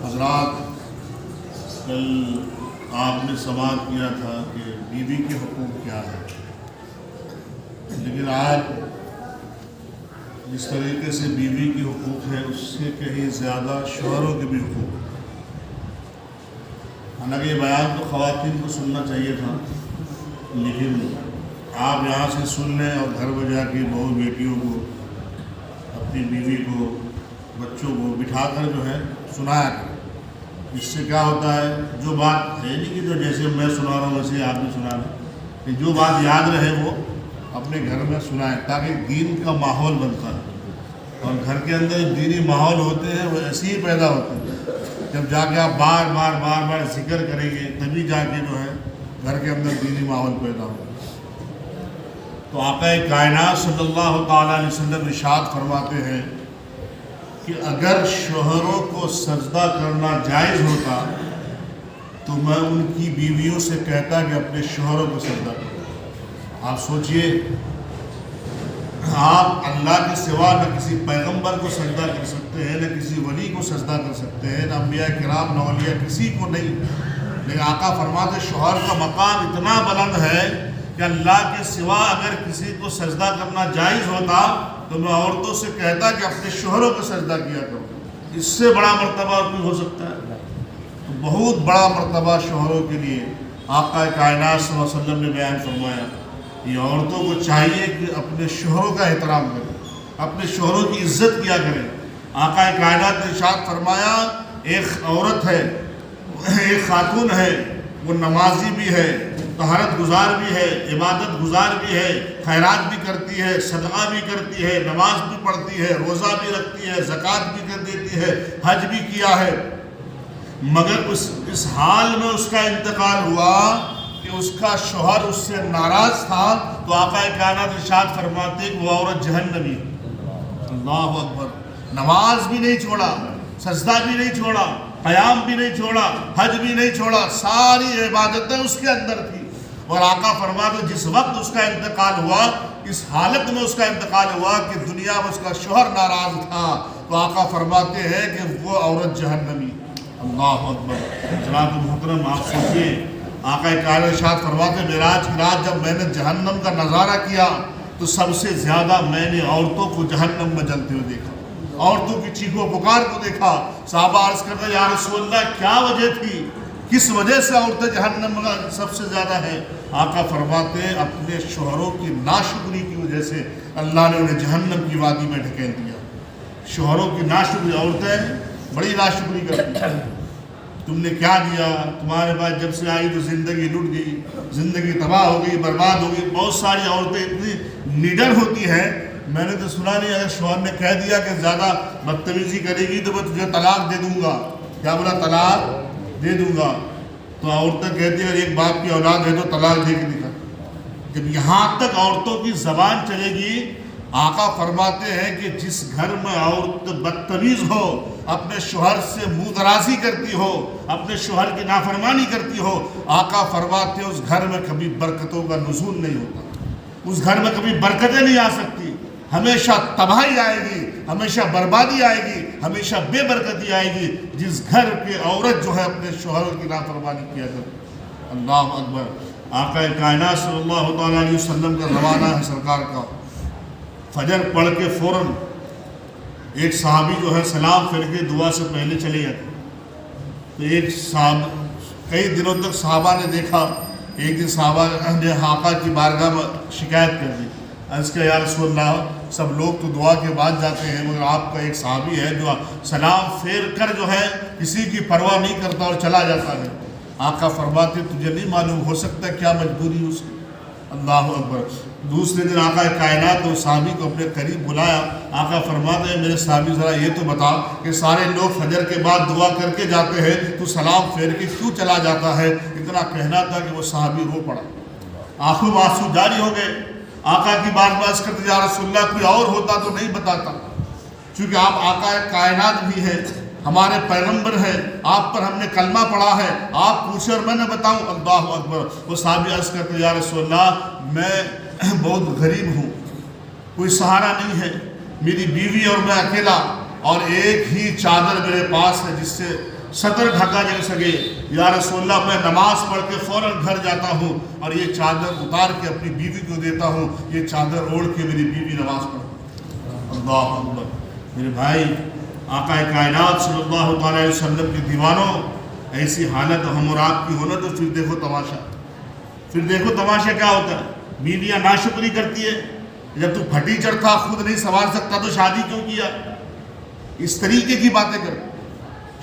حضرات، کل آپ نے سوال کیا تھا کہ بیوی کے حقوق کیا ہے، لیکن آج جس طریقے سے بیوی کے حقوق ہے اس سے کہیں زیادہ شوہروں کے بھی حقوق ہیں۔ حالانکہ یہ بیان تو خواتین کو سننا چاہیے تھا، لیکن آپ یہاں سے سن لیں اور گھر میں جا کے بہو بیٹیوں کو، اپنی بیوی کو، بچوں کو بٹھا کر جو ہے سنایا کریں۔ اس سے کیا ہوتا ہے، جو بات ہے نہیں کہ جو جیسے میں سنا رہا ہوں ویسے آپ بھی سنا رہے ہیں، کہ جو بات یاد رہے وہ اپنے گھر میں سنائیں، تاکہ دین کا ماحول بنتا ہے۔ اور گھر کے اندر جو دینی ماحول ہوتے ہیں وہ ایسے ہی پیدا ہوتے ہیں، جب جا کے آپ بار بار ذکر کریں گے تبھی جا کے جو ہے گھر کے اندر دینی ماحول پیدا ہوگا۔ تو آقا کائنات صلی اللہ تعالیٰ علیہ وسلم ارشاد فرماتے ہیں کہ اگر شوہروں کو سجدہ کرنا جائز ہوتا تو میں ان کی بیویوں سے کہتا کہ اپنے شوہروں کو سجدہ کرو۔ آپ سوچئے، آپ اللہ کے سوا نہ کسی پیغمبر کو سجدہ کر سکتے ہیں، نہ کسی ولی کو سجدہ کر سکتے ہیں، نہ انبیاء کرام، نہ اولیاء، کسی کو نہیں، لیکن آقا فرماتے شوہر کا مقام اتنا بلند ہے کہ اللہ کے سوا اگر کسی کو سجدہ کرنا جائز ہوتا تو میں عورتوں سے کہتا کہ اپنے شوہروں کو سجدہ کیا کرو۔ اس سے بڑا مرتبہ اور کوئی ہو سکتا ہے؟ تو بہت بڑا مرتبہ شوہروں کے لیے آقا کائنات صلی اللہ علیہ وسلم نے بیان فرمایا۔ یہ عورتوں کو چاہیے کہ اپنے شوہروں کا احترام کریں، اپنے شوہروں کی عزت کیا کریں۔ آقا کائنات نے ارشاد فرمایا، ایک عورت ہے، ایک خاتون ہے، وہ نمازی بھی ہے، طہارت گزار بھی ہے، عبادت گزار بھی ہے، خیرات بھی کرتی ہے، صدقہ بھی کرتی ہے، نماز بھی پڑھتی ہے، روزہ بھی رکھتی ہے، زکوٰۃ بھی کر دیتی ہے، حج بھی کیا ہے، مگر اس حال میں اس کا انتقال ہوا کہ اس کا شوہر اس سے ناراض تھا، تو آقا کائنات ارشاد فرماتے کہ وہ عورت جہنمی ہے۔ اللہ اکبر! نماز بھی نہیں چھوڑا، سجدہ بھی نہیں چھوڑا، قیام بھی نہیں چھوڑا، حج بھی نہیں چھوڑا، ساری عبادتیں اس کے اندر تھی، اور آقا فرماتے جس وقت اس کا انتقال ہوا، اس حالت میں اس کا انتقال ہوا کہ دنیا میں اس کا شوہر ناراض تھا، تو آقا فرماتے ہیں کہ وہ عورت جہنمی۔ اللہ اکبر! جناب محترم، آپ سوچئے، آقا کائنات ارشاد فرماتے معراج کی رات جب میں نے جہنم کا نظارہ کیا تو سب سے زیادہ میں نے عورتوں کو جہنم میں جلتے ہوئے دیکھا، عورتوں کی چیخ و پکار کو دیکھا۔ صحابہ عرض کرتے یا رسول اللہ کیا وجہ تھی، کس وجہ سے عورتیں جہنم میں سب سے زیادہ ہیں؟ آقا فرماتے ہیں اپنے شوہروں کی ناشکری کی وجہ سے اللہ نے انہیں جہنم کی وادی میں ڈھکیل دیا۔ شوہروں کی ناشکری، عورتیں بڑی ناشکری کرتی ہیں، تم نے کیا دیا، تمہارے پاس جب سے آئی تو زندگی لٹ گئی، زندگی تباہ ہو گئی، برباد ہو گئی۔ بہت ساری عورتیں اتنی نیڈر ہوتی ہیں، میں نے تو سنا نہیں، اگر شوہر نے کہہ دیا کہ زیادہ بدتمیزی کرے گی تو میں تجھے طلاق دے دوں گا، کیا بولا؟ طلاق دے دوں گا۔ تو عورتیں کہتی ہیں اگر ایک باپ کی اولاد ہے تو طلاق دے کے دکھا۔ جب یہاں تک عورتوں کی زبان چلے گی، آقا فرماتے ہیں کہ جس گھر میں عورت بدتمیز ہو، اپنے شوہر سے منہ درازی کرتی ہو، اپنے شوہر کی نافرمانی کرتی ہو، آقا فرماتے ہیں اس گھر میں کبھی برکتوں کا نزول نہیں ہوتا، اس گھر میں کبھی برکتیں نہیں آ سکتی، ہمیشہ تباہی آئے گی، ہمیشہ بربادی آئے گی، ہمیشہ بے برکتی آئے گی جس گھر کی عورت جو ہے اپنے شوہر کی نافرمانی کیا کرتی۔ اللہ اکبر! آقا کائنات صلی اللہ تعالیٰ علیہ وسلم کا زمانہ ہے سرکار کا، فجر پڑھ کے فوراً ایک صحابی جو ہے سلام پھر کے دعا سے پہلے چلے جاتے، تو ایک کئی دنوں تک صحابہ نے دیکھا، ایک دن صحابہ نے آقا کی بارگاہ میں شکایت کر دی، عرض کیا یا رسول اللہ سب لوگ تو دعا کے بعد جاتے ہیں، مگر آپ کا ایک صحابی ہے جو سلام پھیر کر جو ہے کسی کی پرواہ نہیں کرتا اور چلا جاتا ہے۔ آقا فرماتے تجھے نہیں معلوم ہو سکتا کیا مجبوری اس کی؟ اللہ اکبر! دوسرے دن آقا کائنات اور صحابی کو اپنے قریب بلایا، آقا فرماتے ہیں میرے صحابی ذرا یہ تو بتا کہ سارے لوگ فجر کے بعد دعا کر کے جاتے ہیں، تو سلام پھیر کے کیوں چلا جاتا ہے؟ اتنا کہنا تھا کہ وہ صحابی رو پڑا، آنکھوں میں آنسو جاری ہو گئے۔ آقا کی بات باز کرتے یا رسول اللہ کوئی اور ہوتا تو نہیں بتاتا، چونکہ آپ آقا کائنات بھی ہیں، ہمارے پیغمبر ہیں، آپ پر ہم نے کلمہ پڑھا ہے، آپ پوچھیں اور میں نے بتاؤں۔ اللہ اکبر۔ وہ صحابی عرض کرتے یا رسول اللہ میں بہت غریب ہوں، کوئی سہارا نہیں ہے، میری بیوی اور میں اکیلا، اور ایک ہی چادر میرے پاس ہے جس سے سطر ڈھکا جا سکے۔ یا رسول اللہ میں نماز پڑھ کے فوراً گھر جاتا ہوں اور یہ چادر اتار کے اپنی بیوی کو دیتا ہوں، یہ چادر اوڑھ کے میری بیوی نماز پڑھتی۔ اللہ اکبر۔ میرے بھائی، آقا کائنات صلی اللہ علیہ وسلم کے دیوانوں، ایسی حالت ہم اور آپ کی ہونا تو پھر دیکھو تماشا، پھر دیکھو تماشا کیا ہوتا ہے۔ بیویاں ناشکری کرتی ہے، جب تو پھٹی چڑھتا خود نہیں سنبھال سکتا تو شادی کیوں کیا؟ اس طریقے کی باتیں کرو۔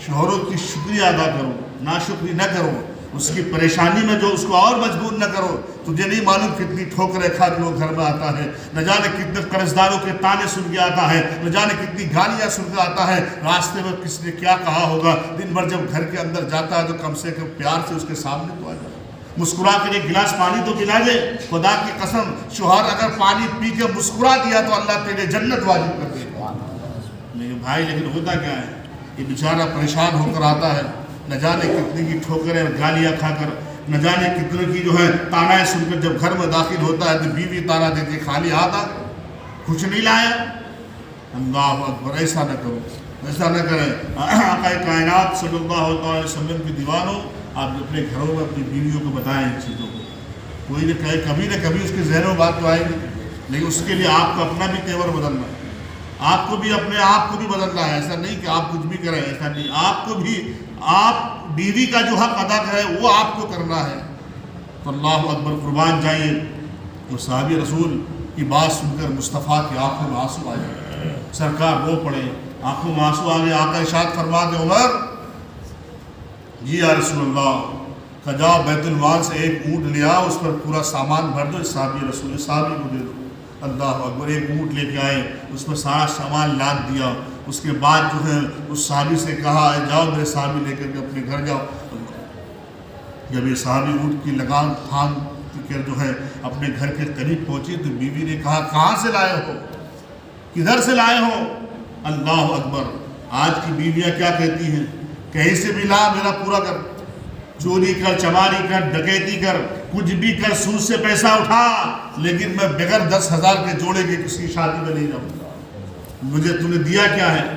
شوہروں کی شکریہ ادا کرو، ناشکری نہ کرو، اس کی پریشانی میں جو اس کو اور مجبور نہ کرو۔ تجھے نہیں معلوم کتنی ٹھوکریں کھا کے وہ گھر میں آتا ہے، نہ جانے کتنے قرض داروں کے تانے سن کے آتا ہے، نہ جانے کتنی گالیاں سن کے آتا ہے، راستے میں کس نے کیا کہا ہوگا۔ دن بھر جب گھر کے اندر جاتا ہے تو کم سے کم پیار سے اس کے سامنے تو آ جائے، مسکرا کر ایک گلاس پانی تو پلا دے۔ خدا کی قسم، شوہر اگر پانی پی کے مسکرا دیا تو اللہ تیرے جنت واجب کر دے گا۔ لیکن بھائی، لیکن ہوتا کیا ہے، یہ بیچارہ پریشان ہو کر آتا ہے، نہ جانے کتنے کی ٹھوکریں گالیاں کھا کر، نہ جانے کتنے کی جو ہے تانائیں سن کر جب گھر میں داخل ہوتا ہے تو بیوی تانا دیتی ہے، خالی ہاتھ آ کچھ نہیں لایا۔ اللہ اکبر۔ ایسا نہ کرو، ایسا نہ کریں۔ آقا کائنات صلی اللہ علیہ وسلم کے دیوانوں، آپ اپنے گھروں میں اپنی بیویوں کو بتائیں ان چیزوں کو۔ کوئی نہ کہے، کبھی نہ کبھی اس کے ذہن میں بات تو آئے گی، لیکن اس کے لیے آپ کو اپنا بھی تیور بدلنا ہے، آپ کو بھی اپنے آپ کو بھی بدلنا ہے۔ ایسا نہیں کہ آپ کچھ بھی کریں، ایسا نہیں، آپ کو بھی، آپ بیوی کا جو حق ادا کرے وہ آپ کو کرنا ہے۔ تو اللہ اکبر، قربان جائیے۔ وہ صحابی رسول کی بات سن کر مصطفیٰ کی آنکھوں میں آنسو آ گئے، سرکار رو پڑے، آنکھوں میں آنسو آ گئے۔ آقا ارشاد فرماتے عمر، جی یا رسول اللہ، کہ جاؤ بیت المال سے ایک اونٹ لے آؤ، اس پر پورا سامان بھر دو، اس صحابی رسول صحابی کو دے دو۔ اللہ اکبر۔ ایک اونٹ لے کے آئے، اس پر سارا سامان لاد دیا۔ اس کے بعد جو ہے اس صحابی سے کہا، جاؤ میرے صحابی لے کر کے اپنے گھر جاؤ۔ جب یہ صحابی اونٹ کی لگام تھام کر جو ہے اپنے گھر کے قریب پہنچے تو بیوی نے کہا، کہاں سے لائے ہو، کدھر سے لائے ہو؟ اللہ اکبر۔ آج کی بیویاں کیا کہتی ہیں، کہیں سے بھی لا، میرا پورا کر، چوری کر، چماری کر، ڈکیتی کر، کچھ بھی کر، سود سے پیسہ اٹھا، لیکن میں بغیر 10,000 کے جوڑے کے کسی کی شادی میں نہیں جاؤں گا۔ مجھے تم نے دیا کیا ہے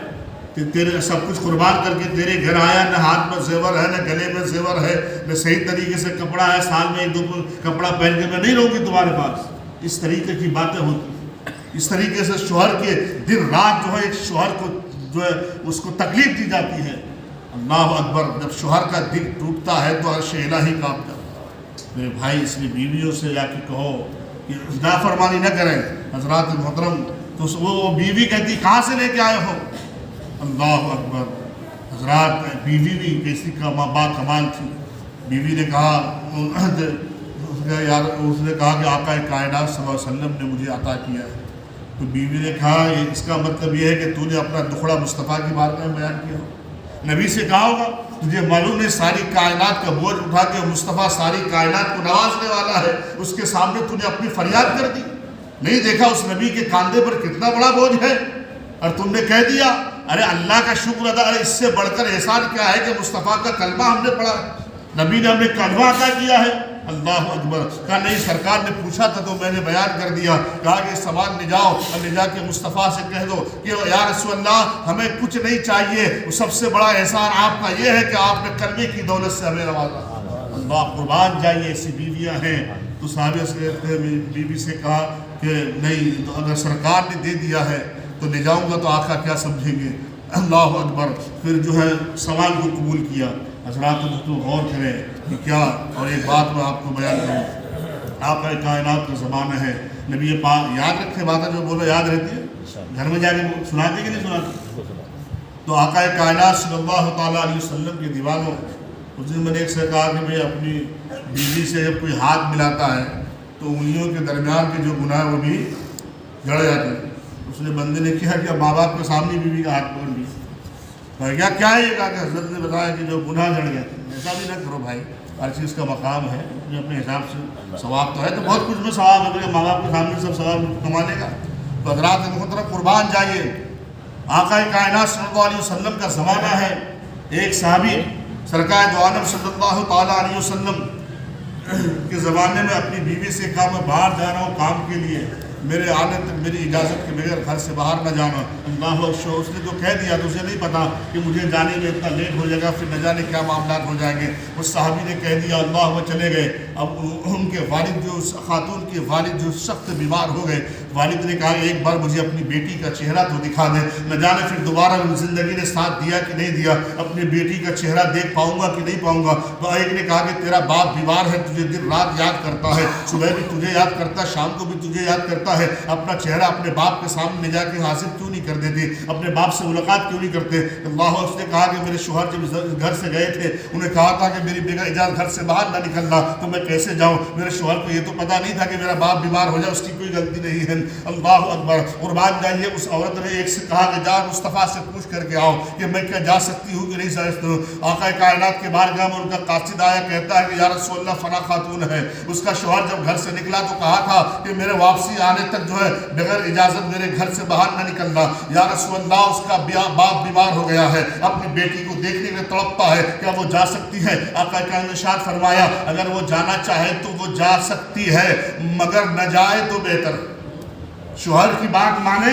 کہ تیرے سب کچھ قربان کر کے تیرے گھر آیا، نہ ہاتھ میں زیور ہے، نہ گلے میں زیور ہے، نہ صحیح طریقے سے کپڑا ہے، سال میں ایک دو کپڑا پہن کے میں نہیں رہوں گی تمہارے پاس۔ اس طریقے کی باتیں ہوتی، اس طریقے سے شوہر کے دن رات جو ہے ایک شوہر کو جو ہے اس کو تکلیف دی جاتی ہے۔ اللہ اکبر۔ جب شوہر کا دل ٹوٹتا ہے تو عرش الہی کانپ جاتا ہے۔ میرے بھائی، اس لیے بیویوں سے جا کے کہو کہ نافرمانی نہ کریں۔ حضرات محترم، تو وہ بیوی کہتی، کہاں سے لے کے آئے ہو؟ اللہ اکبر۔ حضرات، بیوی بھی کیسی با کمال تھی۔ بیوی نے کہا، اس نے کہا کہ آقا کائنات صلی اللہ علیہ وسلم نے مجھے عطا کیا ہے۔ تو بیوی نے کہا، اس کا مطلب یہ ہے کہ تو نے اپنا دکھڑا مصطفیٰ کی بارگاہ میں بیان کیا ہو۔ نبی سے کہا ہوگا، تجھے معلوم ہے ساری کائنات کا بوجھ اٹھا کے مصطفیٰ ساری کائنات کو نوازنے والا ہے، اس کے سامنے تو نے اپنی فریاد کر دی؟ نہیں دیکھا اس نبی کے کاندھے پر کتنا بڑا بوجھ ہے، اور تم نے کہہ دیا ارے اللہ کا شکر ادا، ارے اس سے بڑھ کر احسان کیا ہے کہ مصطفیٰ کا کلمہ ہم نے پڑھا، نبی نے ہمیں کلمہ عطا کیا ہے۔ اللہ اکبر۔ کہا نہیں، سرکار نے پوچھا تھا تو میں نے بیان کر دیا۔ کہا کہ سامان لے جاؤ اور لے جا کے مصطفیٰ سے کہہ دو کہ یا رسول اللہ، ہمیں کچھ نہیں چاہیے، سب سے بڑا احسان آپ کا یہ ہے کہ آپ نے کلمے کی دولت سے ہمیں نوازا۔ اللہ، قربان جائیے، ایسی بیویاں ہیں۔ تو صحابہ سے بیوی سے کہا کہ نہیں، تو اگر سرکار نے دے دیا ہے تو لے جاؤں گا تو آقا کیا سمجھیں گے۔ اللہ اکبر۔ پھر جو ہے سوال کو قبول کیا۔ حضرات تو غور کریں کہ کیا، اور ایک بات میں آپ کو بیان کروں، آقا کائنات کا زمانہ ہے، نبی پاک یاد رکھے باتیں جو بولو یاد رہتی ہے، گھر میں جا کے سناتے کہ نہیں سناتے؟ تو آقا کائنات صلی اللہ تعالیٰ علیہ وسلم کے دیوانوں، اس دن میں نے ایک سے کہا کہ میں اپنی بیوی سے جب کوئی ہاتھ ملاتا ہے تو انگلیوں کے درمیان کے جو گناہ وہ بھی جڑ جاتے ہیں۔ اس نے بندے نے کیا کہ ماں باپ کے سامنے بیوی کا ہاتھ پکڑ لیا، کیا ہے یہ؟ کہا کہ حضرت نے بتایا کہ جو گناہ جڑ گئے تھے۔ ایسا بھی نہ کرو بھائی، ہر چیز کا مقام ہے، جو اپنے حساب سے ثواب تو ہے، تو بہت کچھ میں ثواب ہے، ماں باپ کے سامنے سب ثواب کما لے گا۔ تو حضرات محترم، قربان جائیے، آقا کائنات صلی اللہ علیہ وسلم کا زمانہ ہے. ایک صحابی سرکار دو عالم صلی اللہ تعالیٰ علیہ وسلم کے زمانے میں اپنی بیوی سے کہا میں باہر جا رہا ہوں کام کے لیے, میرے آنے تک میری اجازت کے بغیر گھر سے باہر نہ جانا. اللہ اکبر. اس نے جو کہہ دیا تو اسے نہیں پتا کہ مجھے جانے میں اتنا لیٹ ہو جائے گا, پھر نہ جانے کیا معاملات ہو جائیں گے. اس صحابی نے کہہ دیا اللہ اکبر, چلے گئے. اب ان کے والد جو خاتون کے والد جو سخت بیمار ہو گئے, والد نے کہا ایک بار مجھے اپنی بیٹی کا چہرہ تو دکھا دیں, نہ جانے پھر دوبارہ زندگی نے ساتھ دیا کہ نہیں دیا, اپنی بیٹی کا چہرہ دیکھ پاؤں گا کہ نہیں پاؤں گا. تو ایک نے کہا کہ تیرا باپ بیمار ہے, تجھے دن رات یاد کرتا ہے, صبح بھی تجھے یاد کرتا ہے, شام کو بھی تجھے یاد کرتا ہے. اپنا چہرہ اپنے باپ کے سامنے جا کے حاضر کیوں نہیں کر دیتے, اپنے باپ سے ملاقات کیوں نہیں کرتے. اللہ. اس نے کہا کہ میرے شوہر جب گھر سے گئے تھے انہیں کہا تھا کہ میری بغیر اجازت گھر سے باہر نہ نکلنا, تو میں کیسے جاؤں. میرے شوہر کو یہ تو پتا نہیں تھا کہ میرا باپ بیمار ہو جائے, اس کی کوئی غلطی نہیں ہے. اللہ اکبر. قربان جائیے. اس عورت نے ایک سے کہا کہ جا مصطفیٰ سے پوچھ کر کے آؤ کہ میں کیا جا سکتی ہوں کہ نہیں جا سکتی ہوں. آقا کائنات کے بارگاہ میں ان کا قاصد آیا, کہتا ہے کہ یا رسول اللہ فلاں خاتون ہے. اس کا شوہر جب گھر سے نکلا تو کہا تھا کہ میرے واپسی آنے تک جو ہے بغیر اجازت میرے گھر سے باہر نہ نکلنا. یا رسول اللہ اس کا باپ بیمار ہو گیا ہے, اپنی بیٹی کو دیکھنے میں تڑپتا ہے, کیا وہ جا سکتی ہے. آقا کائنات نے ارشاد فرمایا اگر وہ جانا چاہے تو وہ جا سکتی ہے, مگر نہ جائے تو بہتر. شوہر کی بات مانے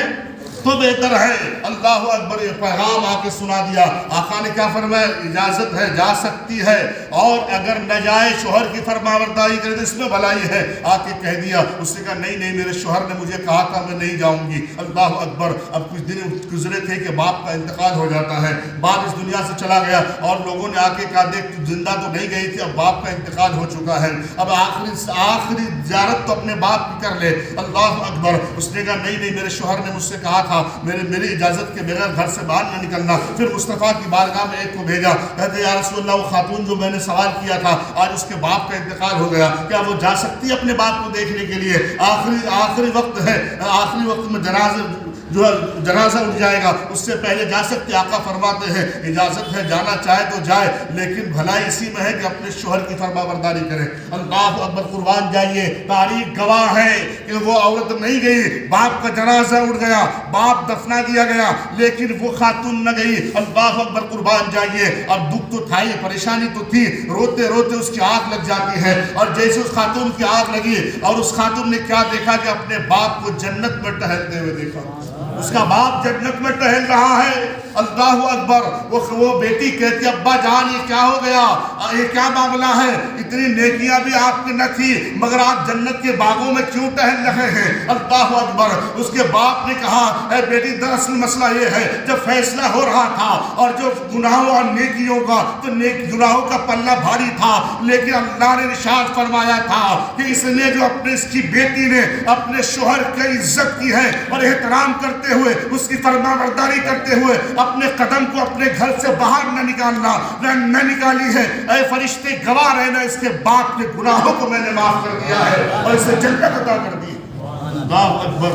تو بہتر ہے. اللہ اکبر. یہ پیغام آ کے سنا دیا. آقا نے کیا فرمایا, اجازت ہے, جا سکتی ہے, اور اگر نہ جائے شوہر کی فرمانبرداری کرے تو اس میں بھلائی ہے. آ کے کہہ دیا. اس نے کہا نہیں نہیں, میرے شوہر نے مجھے کہا تھا میں نہیں جاؤں گی. اللہ اکبر. اب کچھ دن گزرے تھے کہ باپ کا انتقال ہو جاتا ہے, باپ اس دنیا سے چلا گیا, اور لوگوں نے آ کے کہا دیکھ زندہ تو نہیں گئی تھی, اب باپ کا انتقال ہو چکا ہے, اب آخری زیارت تو اپنے باپ کی کر لے. اللہ اکبر. اس نے کہا نہیں نہیں, میرے شوہر نے مجھ سے کہا تھا میری اجازت کے بغیر گھر سے باہر نہ نکلنا. پھر مصطفیٰ کی بارگاہ میں ایک کو بھیجا, کہتے یا رسول اللہ وہ خاتون جو میں نے سوال کیا تھا آج اس کے باپ کا انتقال ہو گیا, کیا وہ جا سکتی ہے اپنے باپ کو دیکھنے کے لیے. آخری وقت ہے, آخری وقت میں جنازہ اٹھ جائے گا, اس سے پہلے جا سکتے. آقا فرماتے ہیں اجازت ہے, جانا چاہے تو جائے, لیکن بھلائی اسی میں ہے کہ اپنے شوہر کی فرمانبرداری کرے. اللہ اکبر. قربان جائیے. تاریخ گواہ ہے کہ وہ عورت نہیں گئی, باپ کا جنازہ اٹھ گیا, باپ دفنا دیا گیا, لیکن وہ خاتون نہ گئی. اللہ اکبر. قربان جائیے. اب دکھ تو تھا ہی, پریشانی تو تھی, روتے روتے اس کی آنکھ لگ جاتی ہے, اور جیسے اس خاتون کی آنکھ لگی, اور اس خاتون نے کیا دیکھا کہ اپنے باپ کو جنت میں ٹہلتے ہوئے دیکھا. اس کا باپ جنت میں ٹہل رہا ہے. اللہ اکبر. وہ بیٹی کہتی ابا جان یہ کیا ہو گیا, یہ کیا معاملہ ہے, اتنی نیکیاں بھی آپ کی نہ تھی مگر آپ جنت کے باغوں میں کیوں ٹہل رہے ہیں. اللہ اکبر. اس کے باپ نے کہا اے بیٹی دراصل مسئلہ یہ ہے, جب فیصلہ ہو رہا تھا اور جو گناہوں اور نیکیوں کا, تو گناہوں کا پلہ بھاری تھا, لیکن اللہ نے ارشاد فرمایا تھا کہ اس نے جو اس کی بیٹی نے اپنے شوہر کی عزت کی ہے اور احترام کرتے ہوئے اس کی فرمانبرداری کرتے ہوئے اپنے قدم کو اپنے گھر سے باہر نہ نکالنا نہ نکالی ہے. اے فرشتے گواہ رہنا, اس کے باپ کے گناہوں کو میں نے معاف کر دیا ہے اور اسے جنت عطا کر دی. اللہ اکبر.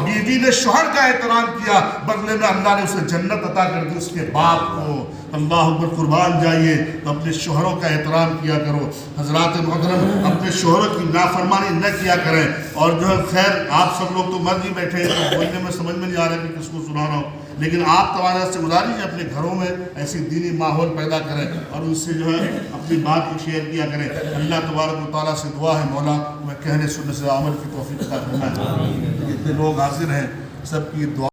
بیوی نے شوہر کا احترام کیا, بدلے میں اللہ نے اسے جنت عطا کر دی, اس کے باپ کو. اللہ اکبر. قربان جائیے. اپنے شوہروں کا احترام کیا کرو. حضرات محترم, اپنے شوہروں کی نافرمانی نہ کیا کریں. اور جو ہے خیر آپ سب لوگ تو مرضی بیٹھے ہیں, تو بولنے میں سمجھ میں نہیں آ رہا کہ کس کو سنانا ہو, لیکن آپ تمہارے سے گزارش ہے اپنے گھروں میں ایسی دینی ماحول پیدا کریں اور ان سے جو ہے اپنی بات کو شیئر کیا کریں. اللہ تبارک و تعالیٰ سے دعا ہے مولا میں کہنے سننے سے عمل کی توفیق عطا فرمائے. جتنے لوگ حاضر ہیں سب کی دعا